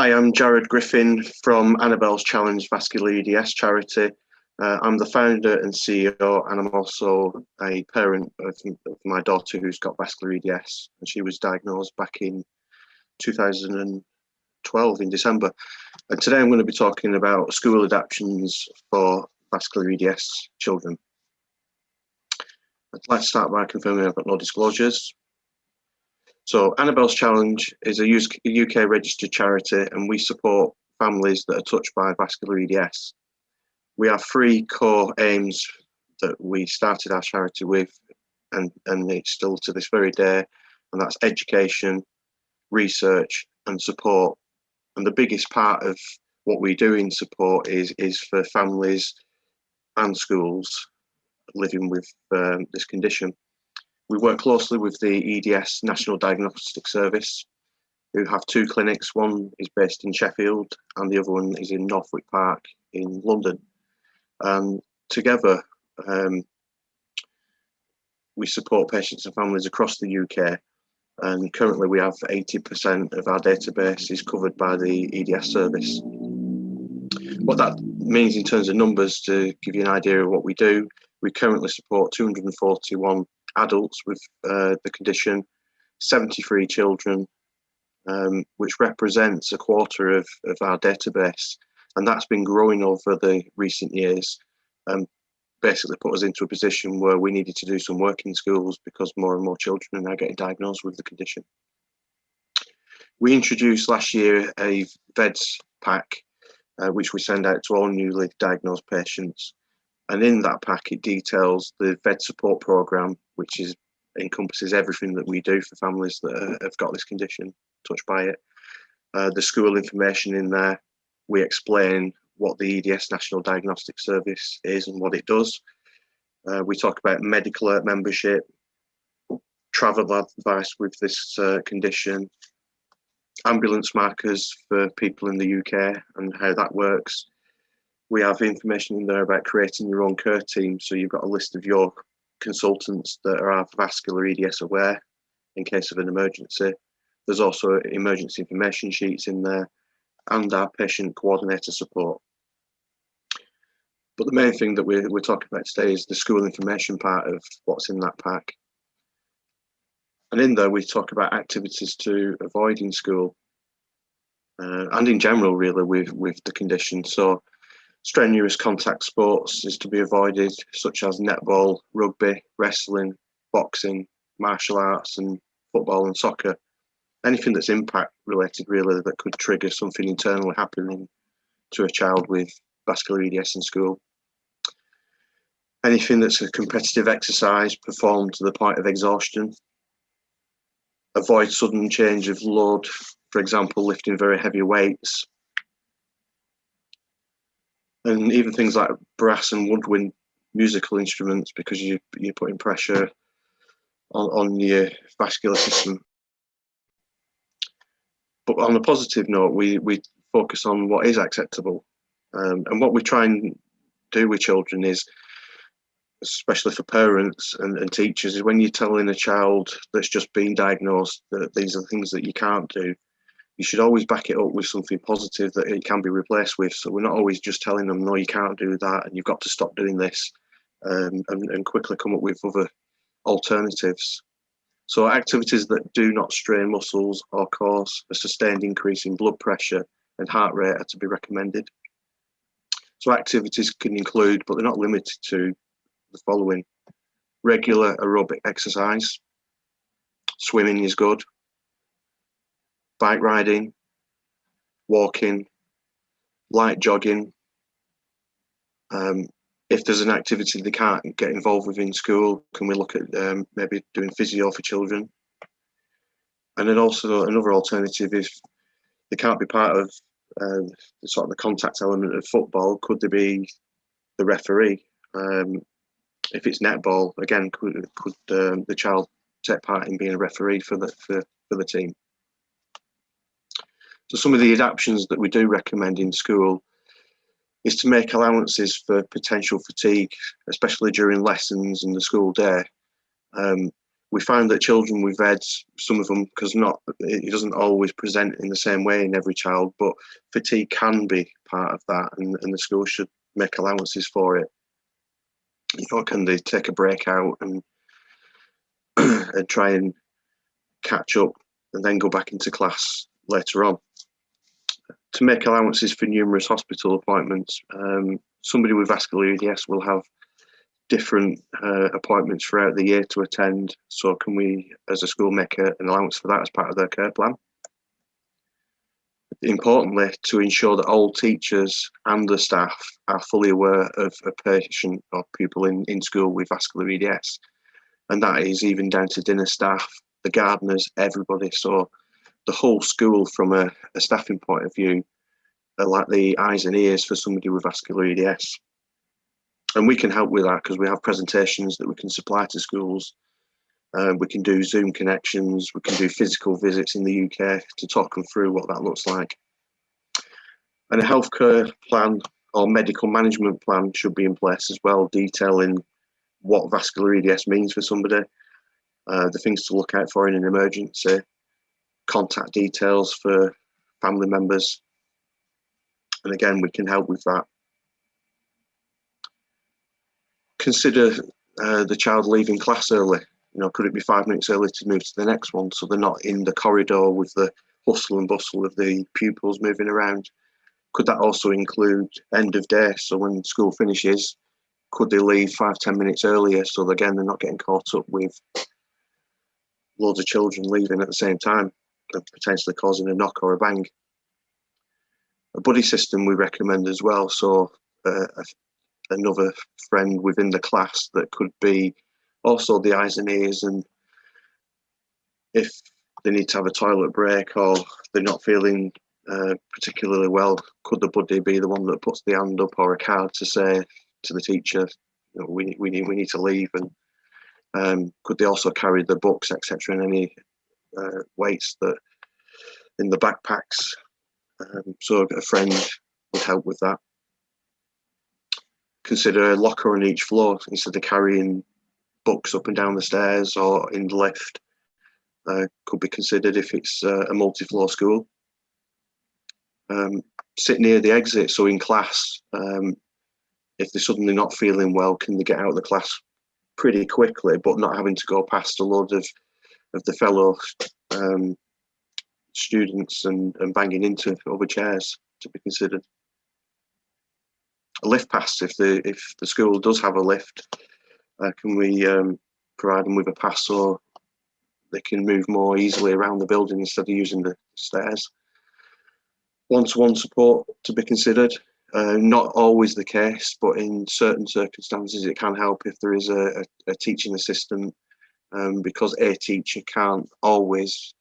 Hi, I'm Jared Griffin from Annabelle's Challenge Vascular EDS charity. I'm the founder and CEO, and I'm also a parent of my daughter who's got vascular EDS, and she was diagnosed back in 2012 in December. And today I'm going to be talking about school adaptations for vascular EDS children. I'd like to start by confirming I've got no disclosures. So Annabelle's Challenge is a UK registered charity, and we support families that are touched by vascular EDS. We have three core aims that we started our charity with, and it's still to this very day, and that's education, research and support. And the biggest part of what we do in support is for families and schools living with this condition. We work closely with the EDS National Diagnostic Service, who have two clinics. One is based in Sheffield and the other one is in Northwick Park in London. And together, we support patients and families across the UK. And currently we have 80% of our database is covered by the EDS service. What that means in terms of numbers, to give you an idea of what we do, we currently support 241 adults with the condition, 73 children, which represents a quarter of our database, and that's been growing over the recent years, and basically put us into a position where we needed to do some work in schools because more and more children are now getting diagnosed with the condition. We introduced last year a vEDS pack, which we send out to all newly diagnosed patients. And in that pack, it details the vEDS support programme, which encompasses everything that we do for families that have got this condition, touched by it. The school information in there, we explain what the EDS National Diagnostic Service is and what it does. We talk about medical alert membership, travel advice with this condition, ambulance markers for people in the UK and how that works. We have information in there about creating your own care team. So you've got a list of your consultants that are vascular EDS aware in case of an emergency. There's also emergency information sheets in there and our patient coordinator support. But the main thing that we're talking about today is the school information part of what's in that pack. And in there, we talk about activities to avoid in school and in general, really, with the condition. So strenuous contact sports is to be avoided, such as netball, rugby, wrestling, boxing, martial arts and football and soccer. Anything that's impact related, really, that could trigger something internally happening to a child with vascular EDS in school. Anything that's a competitive exercise performed to the point of exhaustion. Avoid sudden change of load, for example, lifting very heavy weights. And even things like brass and woodwind musical instruments, because you're putting pressure on your vascular system. But on a positive note, we focus on what is acceptable. And what we try and do with children is, especially for parents and teachers, is when you're telling a child that's just been diagnosed that these are the things that you can't do, you should always back it up with something positive that it can be replaced with. So we're not always just telling them, no, you can't do that and you've got to stop doing this, and quickly come up with other alternatives. So activities that do not strain muscles or cause a sustained increase in blood pressure and heart rate are to be recommended. So activities can include, but they're not limited to, the following: regular aerobic exercise, swimming is good, bike riding, walking, light jogging. If there's an activity they can't get involved with in school, can we look at maybe doing physio for children? And then also another alternative, if they can't be part of the contact element of football, could they be the referee? If it's netball, again, could the child take part in being a referee for the team? So some of the adaptations that we do recommend in school is to make allowances for potential fatigue, especially during lessons and the school day. We find that children with vEDS, some of them, because it doesn't always present in the same way in every child, but fatigue can be part of that, and the school should make allowances for it. Can they take a break out and and try and catch up and then go back into class later on? To make allowances for numerous hospital appointments, somebody with vascular EDS will have different appointments throughout the year to attend. So can we, as a school, make an allowance for that as part of their care plan? Importantly, to ensure that all teachers and the staff are fully aware of a patient or pupil in school with vascular EDS. And that is even down to dinner staff, the gardeners, everybody. So the whole school, from a staffing point of view, are like the eyes and ears for somebody with vascular EDS. And we can help with that because we have presentations that we can supply to schools. We can do Zoom connections. We can do physical visits in the UK to talk them through what that looks like. And a healthcare plan or medical management plan should be in place as well, detailing what vascular EDS means for somebody, the things to look out for in an emergency, contact details for family members. And again, we can help with that. Consider the child leaving class early. Could it be 5 minutes early to move to the next one, so they're not in the corridor with the hustle and bustle of the pupils moving around? Could that also include end of day? So when school finishes, could they leave 5-10 minutes earlier, so again they're not getting caught up with loads of children leaving at the same time and potentially causing a knock or a bang? A buddy system we recommend as well, so another friend within the class that could be also the eyes and ears, and if they need to have a toilet break or they're not feeling particularly well, could the buddy be the one that puts the hand up or a card to say to the teacher, we need to leave? And could they also carry the books, etc., and any weights that in the backpacks? So a friend would help with that. Consider a locker on each floor instead of carrying books up and down the stairs or in the lift. Could be considered if it's a multi-floor school. Sit near the exit, so in class, if they're suddenly not feeling well, can they get out of the class pretty quickly, but not having to go past a load of the fellow students and banging into other chairs, to be considered. A lift pass, if the school does have a lift, can we provide them with a pass so they can move more easily around the building instead of using the stairs? One-to-one support to be considered. Not always the case, but in certain circumstances it can help if there is a teaching assistant, because a teacher can't always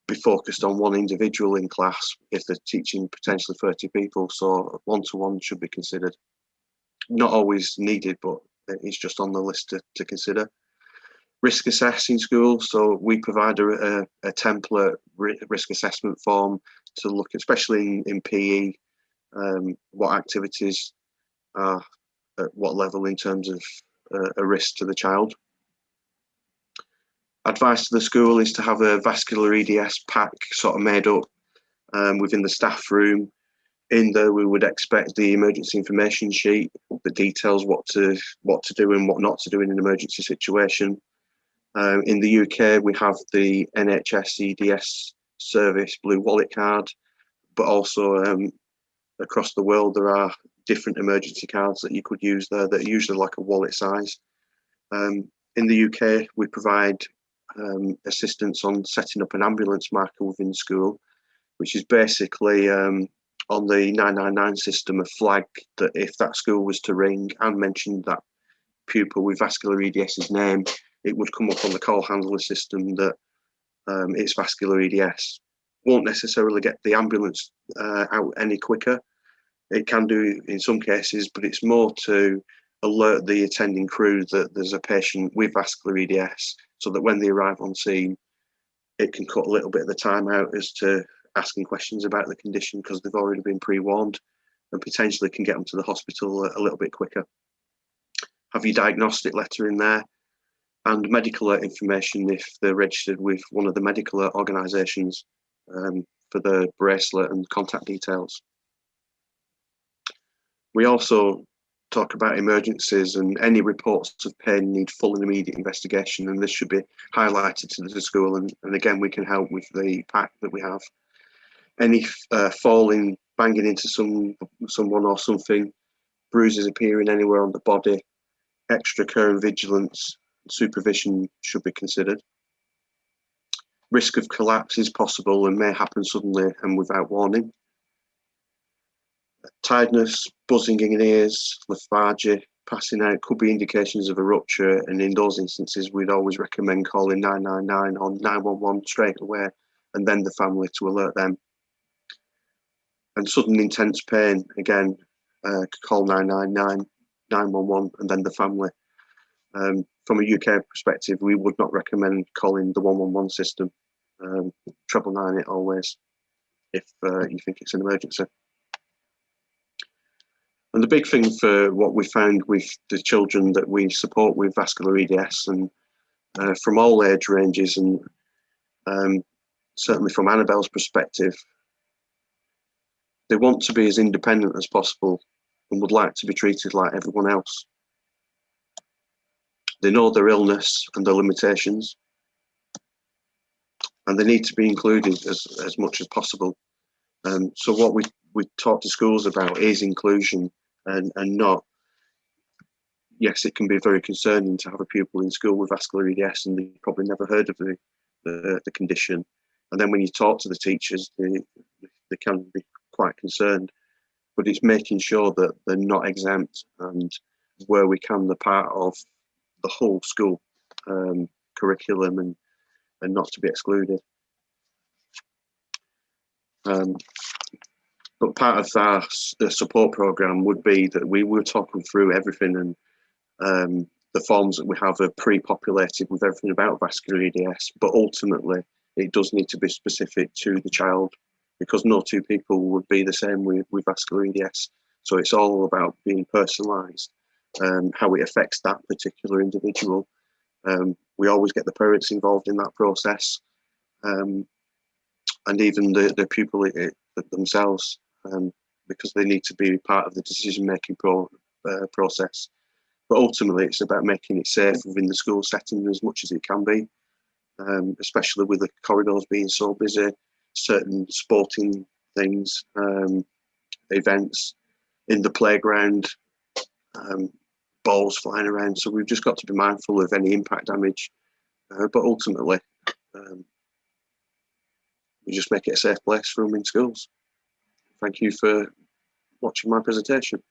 be focused on one individual in class if they're teaching potentially 30 people, so one-to-one should be considered. Not always needed, but it's just on the list to consider. Risk assess in school, so we provide a template risk assessment form to look, especially in PE, what activities are at what level in terms of a risk to the child. Advice to the school is to have a vascular EDS pack sort of made up within the staff room. In there, we would expect the emergency information sheet that details what to do and what not to do in an emergency situation. In the UK, we have the NHS EDS service blue wallet card, but also across the world there are different emergency cards that you could use there that are usually like a wallet size. In the UK, we provide assistance on setting up an ambulance marker within school, which is basically on the 999 system a flag that if that school was to ring and mention that pupil with vascular EDS's name, it would come up on the call handler system that it's vascular EDS. Won't necessarily get the ambulance out any quicker. It can do in some cases, but it's more to alert the attending crew that there's a patient with vascular EDS, so that when they arrive on scene, it can cut a little bit of the time out as to asking questions about the condition because they've already been pre-warned, and potentially can get them to the hospital a little bit quicker. Have your diagnostic letter in there. and medical information if they're registered with one of the medical organisations for the bracelet and contact details. We also talk about emergencies, and any reports of pain need full and immediate investigation, and this should be highlighted to the school, and again we can help with the pack that we have. Any falling, banging into someone or something, bruises appearing anywhere on the body, extra care and vigilance, supervision should be considered. Risk of collapse is possible and may happen suddenly and without warning. Tiredness, buzzing in ears, lethargy, passing out could be indications of a rupture, and in those instances we'd always recommend calling 999 or 911 straight away, and then the family to alert them. And sudden intense pain, again, call 999, 911 and then the family. From a UK perspective, we would not recommend calling the 111 system. 999 it always if you think it's an emergency. And the big thing for what we found with the children that we support with vascular EDS, and from all age ranges, and certainly from Annabelle's perspective, they want to be as independent as possible and would like to be treated like everyone else. They know their illness and their limitations, and they need to be included as much as possible. So what we talk to schools about is inclusion, and not, yes, it can be very concerning to have a pupil in school with vascular EDS and they've probably never heard of the condition. And then when you talk to the teachers, they can be quite concerned. But it's making sure that they're not exempt, and where we can, they're part of the whole school curriculum, and not to be excluded. But part of our support program would be that we will talk them through everything, and the forms that we have are pre-populated with everything about vascular EDS, but ultimately it does need to be specific to the child, because no two people would be the same with vascular EDS. So it's all about being personalised, how it affects that particular individual. We always get the parents involved in that process, and even the pupil themselves, because they need to be part of the decision-making process. But ultimately, it's about making it safe within the school setting as much as it can be, especially with the corridors being so busy, certain sporting things, events in the playground, balls flying around. So we've just got to be mindful of any impact damage, but ultimately, we just make it a safe place for them in schools. Thank you for watching my presentation.